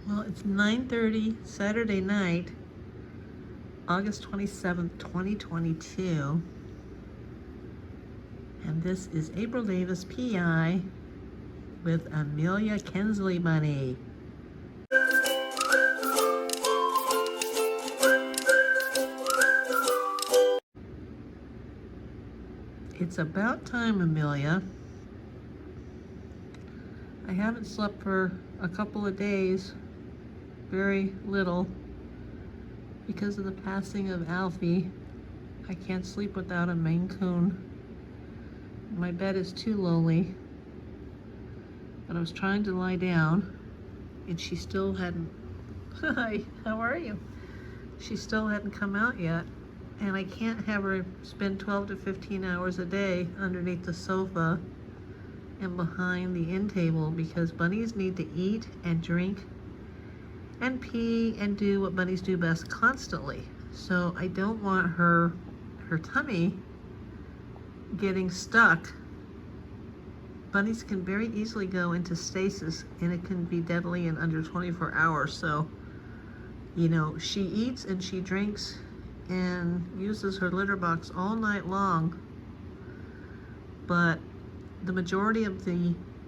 Well, it's 9:30 Saturday night, August 27th, 2022. And this is April Davis, PI, with Amelia Kensley Bunny. It's about time, Amelia. I haven't slept for a couple of days, very little, because of the passing of Alfie. I can't sleep without a Maine Coon. My bed is too lowly, but I was trying to lie down, and she still hadn't, hi, how are you? She still hadn't come out yet, and I can't have her spend 12 to 15 hours a day underneath the sofa and behind the end table, because bunnies need to eat and drink and pee and do what bunnies do best constantly. So I don't want her tummy getting stuck. Bunnies can very easily go into stasis, and it can be deadly in under 24 hours. So, you know, she eats and she drinks and uses her litter box all night long, but the majority of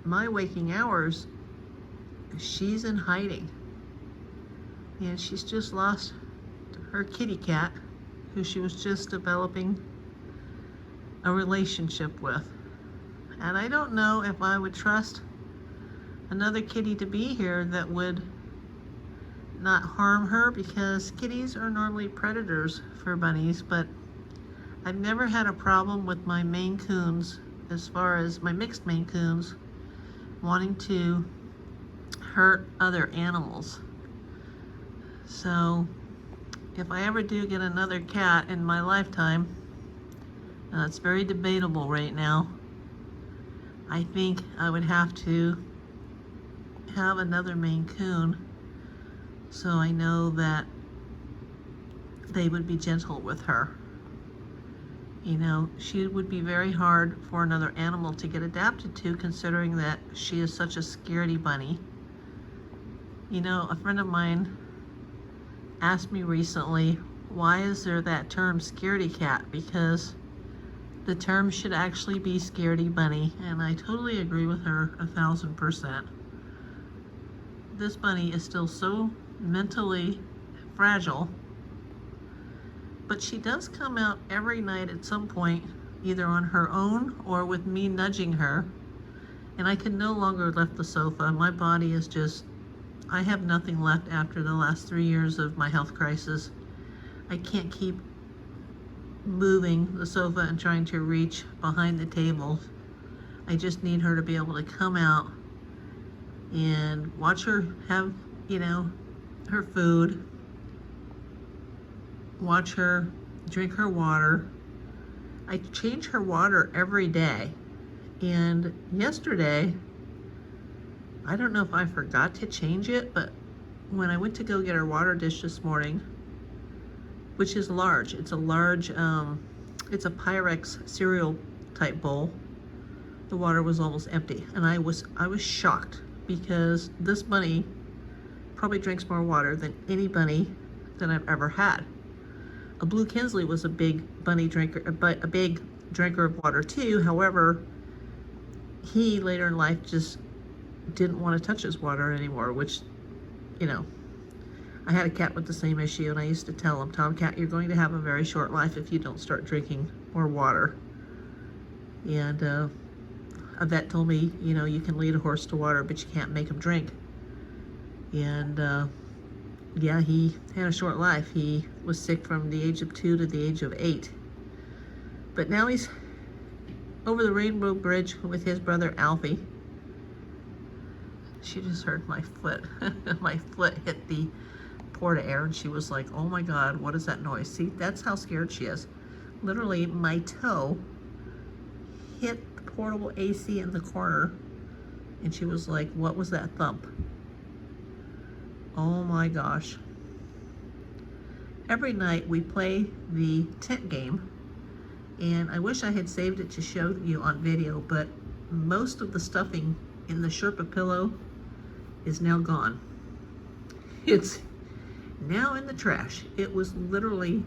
my waking hours, she's in hiding. And she's just lost her kitty cat, who she was just developing a relationship with. And I don't know if I would trust another kitty to be here that would not harm her, because kitties are normally predators for bunnies. But I've never had a problem with my Maine Coons, as far as my mixed Maine Coons, wanting to hurt other animals. So if I ever do get another cat in my lifetime, it's very debatable right now, I think I would have to have another Maine Coon, so I know that they would be gentle with her. You know, she would be very hard for another animal to get adapted to, considering that she is such a scaredy bunny. You know, a friend of mine asked me recently, why is there that term scaredy cat? Because the term should actually be scaredy bunny, and I totally agree with her 1000%. This bunny is still so mentally fragile, but she does come out every night at some point, either on her own or with me nudging her, and I can no longer lift the sofa. My body is just, I have nothing left after the last 3 years of my health crisis. I can't keep moving the sofa and trying to reach behind the table. I just need her to be able to come out and watch her have, you know, her food, watch her drink her water. I change her water every day, and yesterday, I don't know if I forgot to change it, but when I went to go get her water dish this morning, which is large, it's a large, it's a Pyrex cereal type bowl, the water was almost empty, and I was shocked, because this bunny probably drinks more water than any bunny that I've ever had. A blue Kinsley was a big bunny drinker, but a big drinker of water too. However, he later in life just didn't want to touch his water anymore, which, you know, I had a cat with the same issue, and I used to tell him, Tomcat, you're going to have a very short life if you don't start drinking more water. And a vet told me, you know, you can lead a horse to water, but you can't make him drink. And yeah, he had a short life. He was sick from the age of 2 to the age of 8. But now he's over the Rainbow Bridge with his brother Alfie. She just heard my foot. My foot hit the port of air, and she was like, oh my God, what is that noise? See, that's how scared she is. Literally, my toe hit the portable AC in the corner, and she was like, what was that thump? Oh my gosh. Every night we play the tent game, and I wish I had saved it to show you on video, but most of the stuffing in the Sherpa pillow is now gone. It's now in the trash. It was literally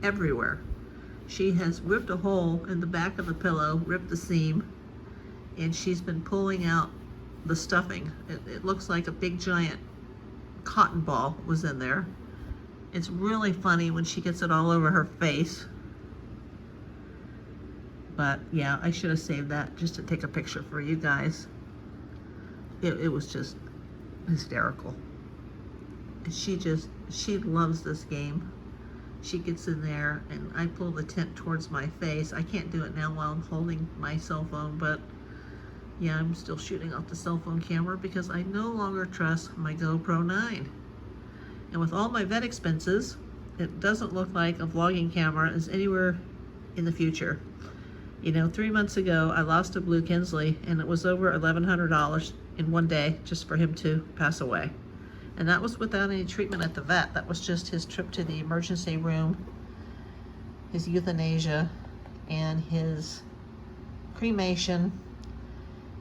everywhere. She has ripped a hole in the back of the pillow, ripped the seam, and she's been pulling out the stuffing. It looks like a big giant cotton ball was in there. It's really funny when she gets it all over her face. But yeah, I should have saved that just to take a picture for you guys. It was just hysterical. She loves this game. She gets in there and I pull the tent towards my face. I can't do it now while I'm holding my cell phone, but yeah, I'm still shooting off the cell phone camera because I no longer trust my GoPro 9. And with all my vet expenses, it doesn't look like a vlogging camera is anywhere in the future. You know, 3 months ago, I lost a blue Kinsley and it was over $1,100 in one day just for him to pass away. And that was without any treatment at the vet. That was just his trip to the emergency room, his euthanasia, and his cremation,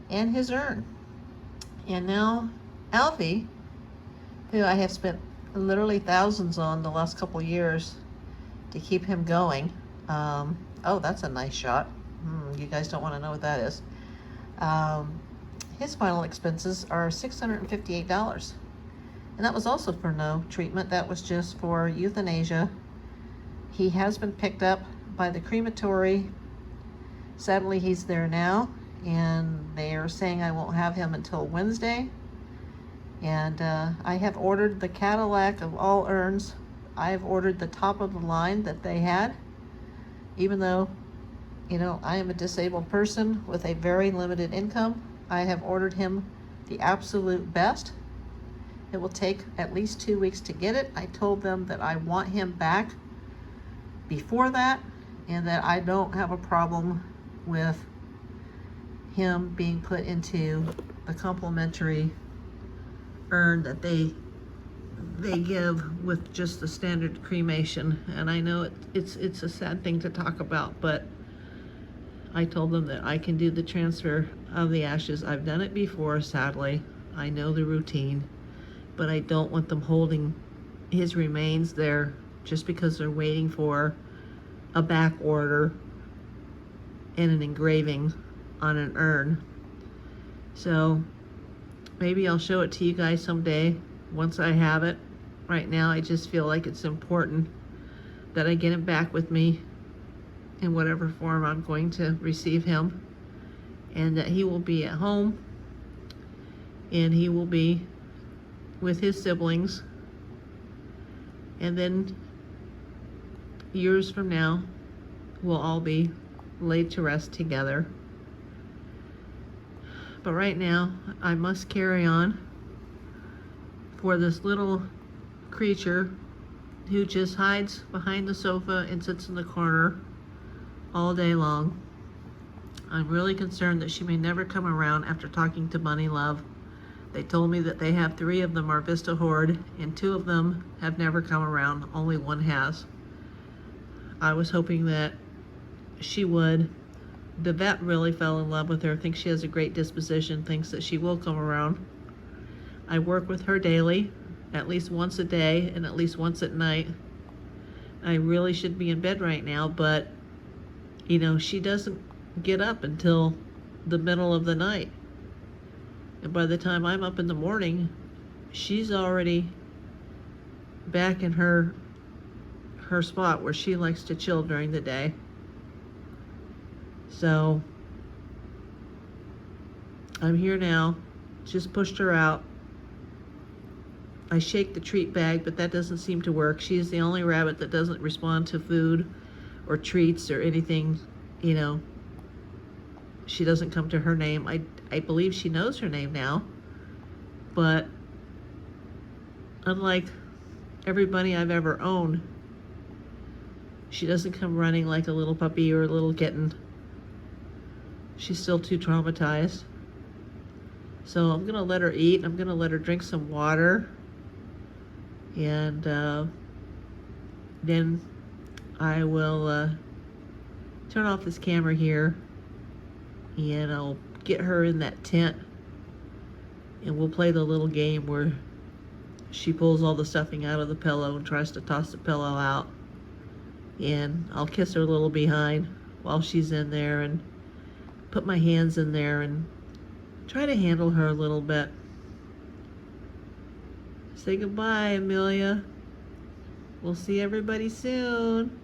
and his urn. And now Alfie, who I have spent literally thousands on the last couple years to keep him going. Oh, that's a nice shot. You guys don't want to know what that is. His final expenses are $658. And that was also for no treatment. That was just for euthanasia. He has been picked up by the crematory. Sadly, he's there now, and they are saying I won't have him until Wednesday. And I have ordered the Cadillac of all urns. I have ordered the top of the line that they had, even though, you know, I am a disabled person with a very limited income. I have ordered him the absolute best. It will take at least 2 weeks to get it. I told them that I want him back before that, and that I don't have a problem with him being put into the complimentary urn that they give with just the standard cremation. And I know it's a sad thing to talk about, but I told them that I can do the transfer of the ashes. I've done it before, sadly. I know the routine, but I don't want them holding his remains there just because they're waiting for a back order and an engraving on an urn. So maybe I'll show it to you guys someday once I have it. Right now, I just feel like it's important that I get him back with me in whatever form I'm going to receive him, and that he will be at home and he will be with his siblings. And then years from now, we'll all be laid to rest together. But right now, I must carry on for this little creature who just hides behind the sofa and sits in the corner all day long. I'm really concerned that she may never come around after talking to Bunny Love. They told me that they have 3 of them are Vista Horde, and 2 of them have never come around. Only 1 has. I was hoping that she would. The vet really fell in love with her, thinks she has a great disposition, thinks that she will come around. I work with her daily, at least once a day and at least once at night. I really should be in bed right now, but, you know, she doesn't get up until the middle of the night. And by the time I'm up in the morning, she's already back in her spot where she likes to chill during the day. So I'm here now. Just pushed her out. I shake the treat bag, but that doesn't seem to work. She is the only rabbit that doesn't respond to food or treats or anything, you know. She doesn't come to her name. I believe she knows her name now, but unlike everybody I've ever owned, she doesn't come running like a little puppy or a little kitten. She's still too traumatized. So I'm gonna let her eat. I'm gonna let her drink some water, and then I will turn off this camera here, and I'll get her in that tent, and we'll play the little game where she pulls all the stuffing out of the pillow and tries to toss the pillow out. And I'll kiss her little behind while she's in there and put my hands in there and try to handle her a little bit. Say goodbye, Amelia. We'll see everybody soon.